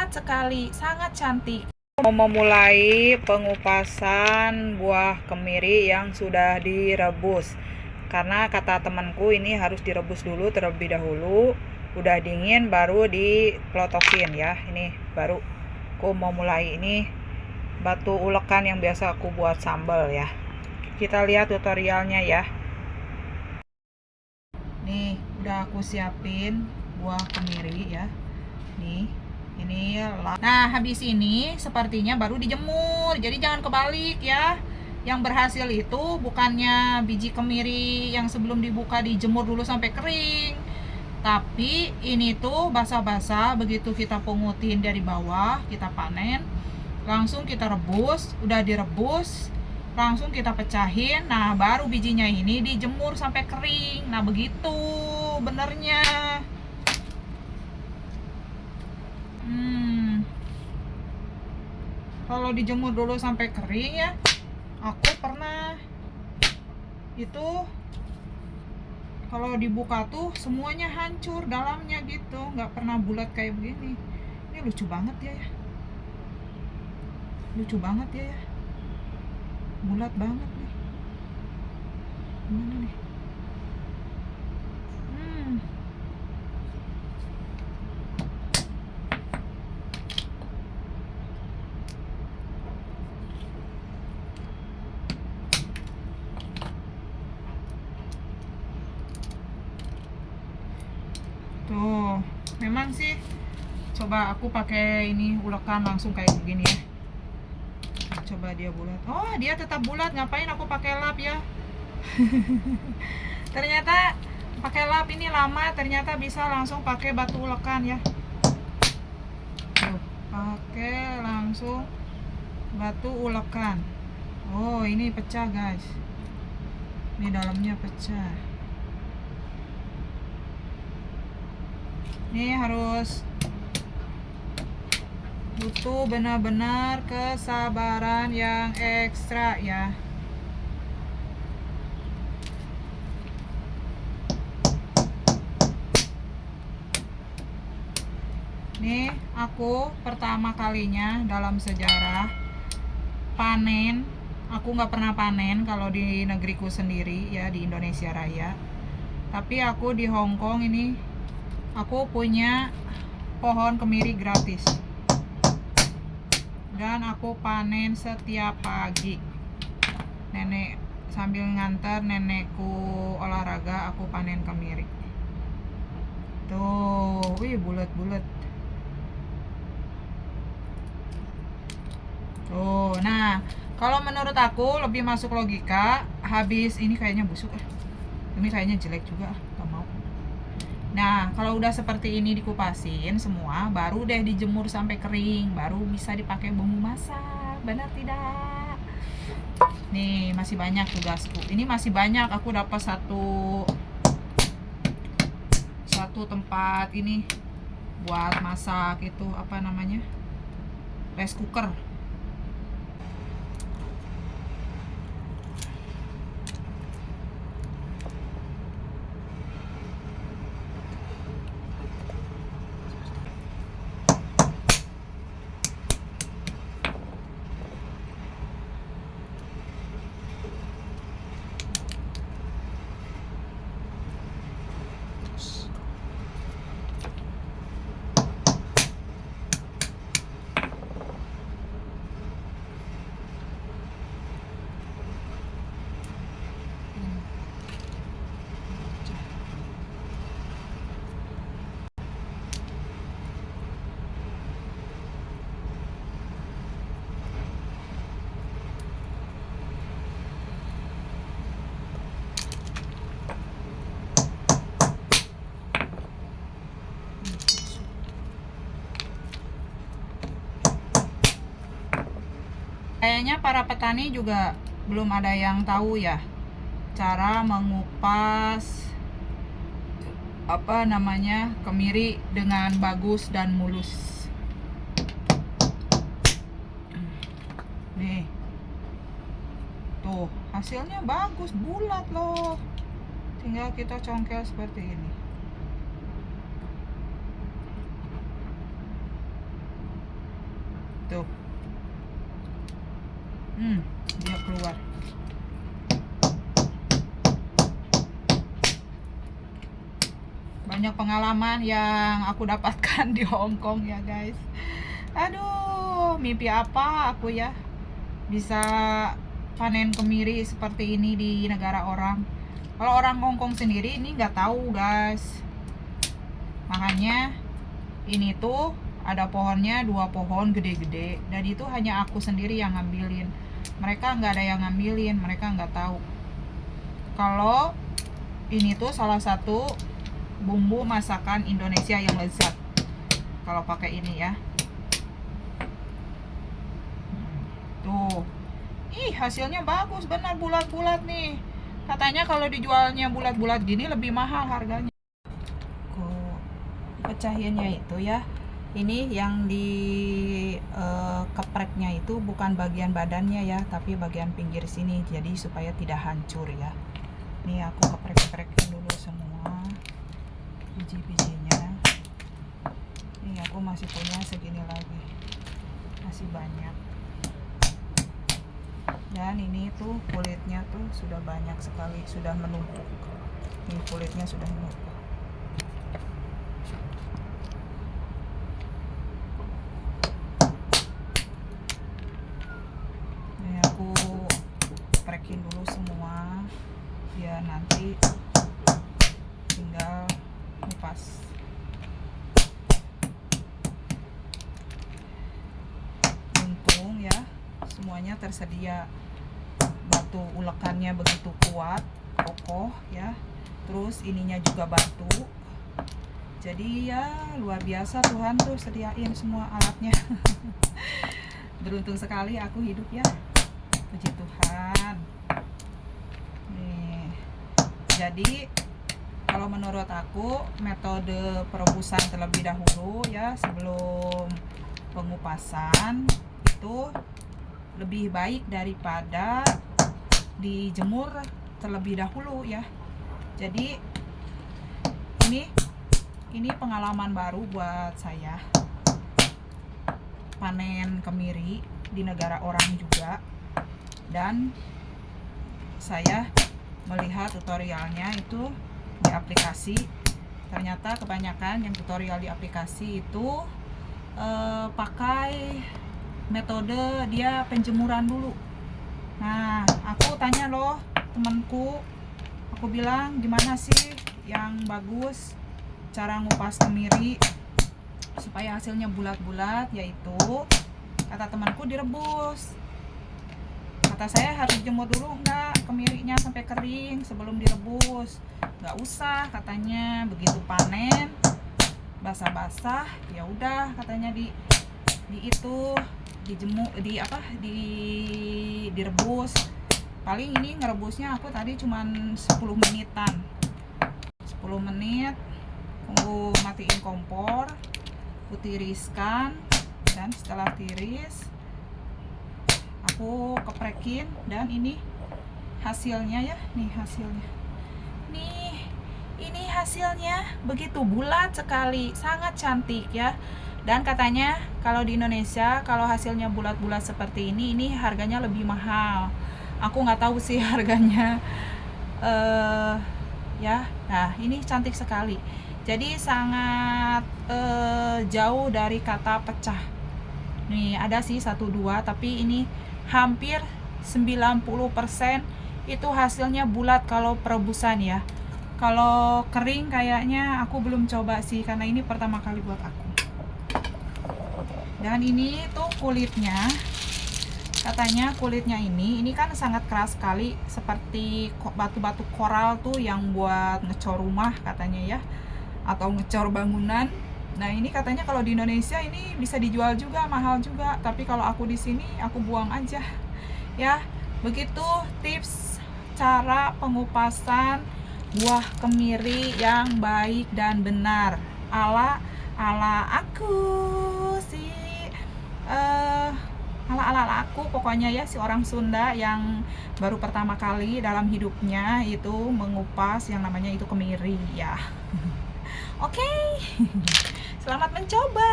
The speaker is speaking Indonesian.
sangat sekali, sangat cantik. Mau memulai pengupasan buah kemiri yang sudah direbus. Karena kata temanku ini harus direbus dulu terlebih dahulu. Udah dingin baru dipelotokin ya. Ini baru aku mau mulai. Ini batu ulekan yang biasa aku buat sambal ya. Kita lihat tutorialnya ya. Nih, udah aku siapin buah kemiri ya. Nih, ini lah. Nah, habis ini sepertinya baru dijemur. Jadi jangan kebalik ya. Yang berhasil itu bukannya biji kemiri yang sebelum dibuka dijemur dulu sampai kering. Tapi ini tuh basah-basah, begitu kita pungutin dari bawah, kita panen, langsung kita rebus. Udah direbus, langsung kita pecahin. Nah, baru bijinya ini dijemur sampai kering. Nah, begitu benernya. Kalau dijemur dulu sampai kering ya, aku pernah itu kalau dibuka tuh semuanya hancur dalamnya gitu, nggak pernah bulat kayak begini. Ini lucu banget ya, lucu banget ya, bulat banget nih. Gimana nih? Tuh, memang sih. Coba aku pakai ini ulekan langsung kayak begini ya. Coba dia bulat. Oh, dia tetap bulat. Ngapain aku pakai lap ya? Ternyata pakai lap ini lama. Ternyata bisa langsung pakai batu ulekan ya. Tuh, pakai langsung batu ulekan. Oh, ini pecah guys. Ini dalamnya pecah. Ini harus butuh benar-benar kesabaran yang ekstra ya. Nih aku pertama kalinya dalam sejarah panen. Aku nggak pernah panen kalau di negeriku sendiri ya, di Indonesia Raya. Tapi aku di Hong Kong ini aku punya pohon kemiri gratis. Dan aku panen setiap pagi. Nenek sambil nganter nenekku olahraga, aku panen kemiri. Tuh, wih bulat-bulat. Tuh, nah kalau menurut aku lebih masuk logika, habis ini kayaknya busuk ya. Ini kayaknya jelek juga, gak mau. Nah, kalau udah seperti ini dikupasin semua, baru deh dijemur sampai kering, baru bisa dipakai bumbu masak. Benar tidak? Nih, masih banyak tugasku. Ini masih banyak, aku dapat satu tempat ini buat masak itu apa namanya? Rice cooker. Kayaknya para petani juga belum ada yang tahu ya cara mengupas apa namanya kemiri dengan bagus dan mulus. Nih, tuh hasilnya bagus, bulat loh. Tinggal kita congkel seperti ini. Tuh. Dia keluar. Banyak pengalaman yang aku dapatkan di Hong Kong ya guys. Aduh, mimpi apa aku ya bisa panen kemiri seperti ini di negara orang. Kalau orang Hong Kong sendiri ini nggak tahu guys. Makanya ini tuh ada pohonnya 2 pohon gede-gede, dan itu hanya aku sendiri yang ngambilin. Mereka nggak ada yang ngambilin, mereka nggak tahu kalau ini tuh salah satu bumbu masakan Indonesia yang lezat kalau pakai ini ya. Tuh, ih hasilnya bagus benar, bulat-bulat nih. Katanya kalau dijualnya bulat-bulat gini lebih mahal harganya. Kok pecahinnya itu ya, ini yang di kepreknya itu bukan bagian badannya ya, tapi bagian pinggir sini, jadi supaya tidak hancur ya. Ini aku keprek-keprekin dulu semua biji-bijinya. Ini aku masih punya segini lagi, masih banyak. Dan ini tuh kulitnya tuh sudah banyak sekali, sudah menumpuk. Ini kulitnya sudah menumpuk. Ini aku prekin dulu semua, biar nanti tinggal kupas. Untung ya semuanya tersedia. Batu ulekannya begitu kuat, kokoh ya. Terus ininya juga batu. Jadi ya luar biasa, Tuhan tuh sediain semua alatnya. Beruntung sekali aku hidup ya. Puji Tuhan. Nih. Jadi kalau menurut aku metode perebusan terlebih dahulu ya sebelum pengupasan itu lebih baik daripada dijemur terlebih dahulu ya. Jadi ini pengalaman baru buat saya, panen kemiri di negara orang juga, dan saya melihat tutorialnya itu di aplikasi. Ternyata kebanyakan yang tutorial di aplikasi itu pakai metode dia penjemuran dulu. Nah, aku tanya loh temanku, aku bilang gimana sih yang bagus cara ngupas kemiri supaya hasilnya bulat-bulat, yaitu kata temanku direbus. Kata saya harus dijemur dulu enggak kemirinya sampai kering sebelum direbus? Enggak usah katanya, begitu panen basah-basah ya udah katanya itu dijemur direbus. Paling ini ngerebusnya aku tadi cuman 10 menitan. 10 menit tunggu, matiin kompor, aku tiriskan, dan setelah tiris aku keprekin, dan ini hasilnya ya. Nih hasilnya, nih ini hasilnya begitu bulat sekali, sangat cantik ya. Dan katanya kalau di Indonesia kalau hasilnya bulat-bulat seperti ini harganya lebih mahal. Aku nggak tahu sih harganya ya. Nah ini cantik sekali, jadi sangat jauh dari kata pecah. Nih ada sih 1-2, tapi ini hampir 90% itu hasilnya bulat kalau perebusan ya. Kalau kering kayaknya aku belum coba sih, karena ini pertama kali buat aku. Dan ini tuh kulitnya, katanya kulitnya ini kan sangat keras sekali, seperti batu-batu koral tuh yang buat ngecor rumah katanya ya, atau ngecor bangunan. Nah ini katanya kalau di Indonesia ini bisa dijual juga, mahal juga, tapi kalau aku di sini aku buang aja ya. Begitu tips cara pengupasan buah kemiri yang baik dan benar ala aku sih, ala aku pokoknya ya, si orang Sunda yang baru pertama kali dalam hidupnya itu mengupas yang namanya itu kemiri ya. Oke. Selamat mencoba.